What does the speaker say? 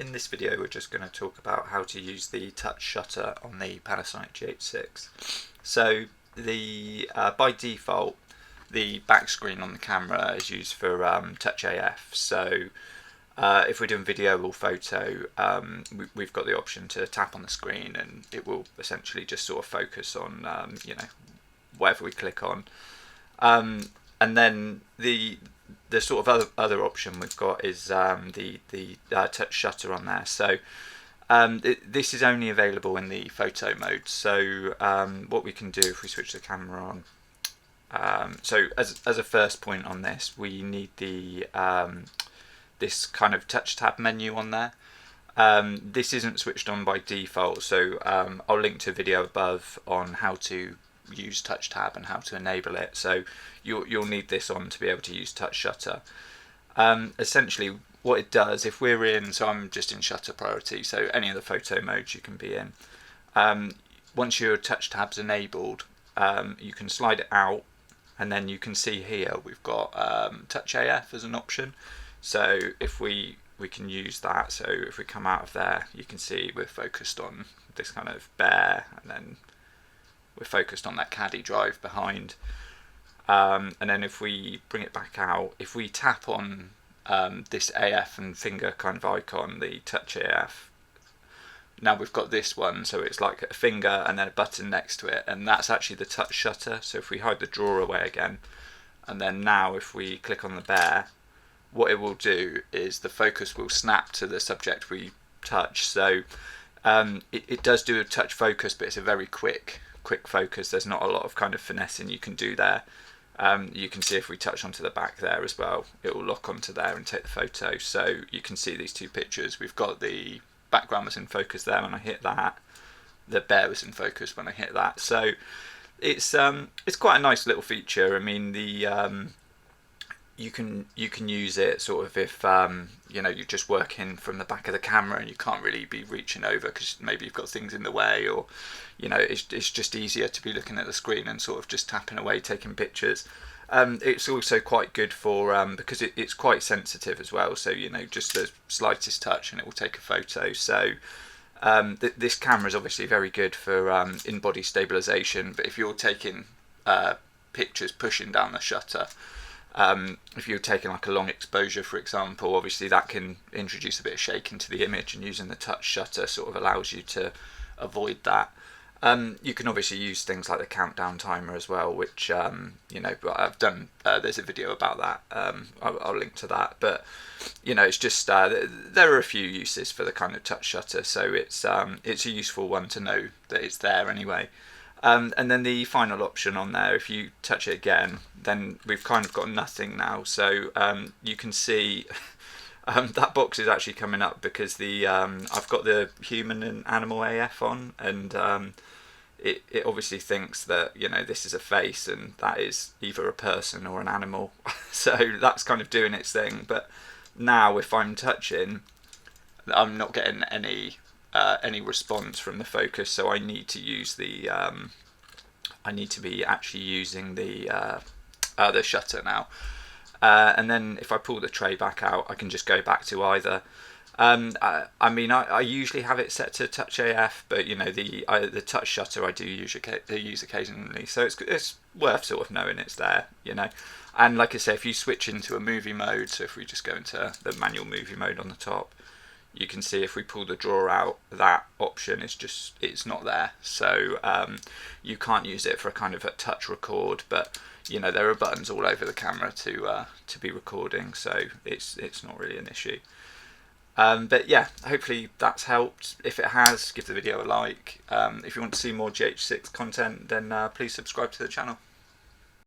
In this video we're just going to talk about how to use the touch shutter on the Panasonic GH6. So by default the back screen on the camera is used for touch AF. So if we're doing video or photo, we've got the option to tap on the screen and it will essentially just sort of focus on whatever we click on. And then the sort of other option we've got is the touch shutter on there. So this is only available in the photo mode. So what we can do if we switch the camera on, so as a first point on this, we need the this kind of touch tab menu on there. This isn't switched on by default, so I'll link to a video above on how to use touch tab and how to enable it. So you'll need this on to be able to use touch shutter. Essentially what it does, if we're in, so I'm just in shutter priority, so any of the photo modes you can be in, once your touch tab's enabled, you can slide it out and then you can see here we've got touch AF as an option. So if we can use that, so if we come out of there you can see we're focused on this kind of bear, and then we're focused on that caddy drive behind, and then if we bring it back out, if we tap on this AF and finger kind of icon, the touch AF, now we've got this one, so it's like a finger and then a button next to it, and that's actually the touch shutter. So if we hide the drawer away again, and then now if we click on the bear, what it will do is the focus will snap to the subject we touch. So it does do a touch focus, but it's a very quick focus. There's not a lot of kind of finessing you can do there. You can see if we touch onto the back there as well, it will lock onto there and take the photo. So you can see these two pictures. We've got the background was in focus there when I hit that, the bear was in focus when I hit that. So it's quite a nice little feature. I mean, you can use it sort of if you're just working from the back of the camera and you can't really be reaching over because maybe you've got things in the way, or it's just easier to be looking at the screen and sort of just tapping away, taking pictures. It's also quite good for because it's quite sensitive as well, so just the slightest touch and it will take a photo. So this camera is obviously very good for in-body stabilization, but if you're taking pictures pushing down the shutter, if you're taking like a long exposure, for example, obviously that can introduce a bit of shake into the image, and using the touch shutter sort of allows you to avoid that. You can obviously use things like the countdown timer as well, which I've done. There's a video about that. I'll link to that. But it's just there are a few uses for the kind of touch shutter, so it's a useful one to know that it's there anyway. And then the final option on there, if you touch it again, then we've kind of got nothing now. So you can see that box is actually coming up because I've got the human and animal AF on, and it obviously thinks that this is a face and that is either a person or an animal. So that's kind of doing its thing. But now if I'm touching, I'm not getting any response from the focus, so I need to use the I need to be actually using the shutter now. And then if I pull the tray back out, I can just go back to either. I mean, I usually have it set to touch AF, but the touch shutter I do use occasionally, so it's worth sort of knowing it's there, And like I say, if you switch into a movie mode, so if we just go into the manual movie mode on the top, you can see if we pull the drawer out, that option is it's not there. So you can't use it for a kind of a touch record, but there are buttons all over the camera to be recording, so it's not really an issue. But yeah, hopefully that's helped. If it has, give the video a like. If you want to see more GH6 content, then please subscribe to the channel.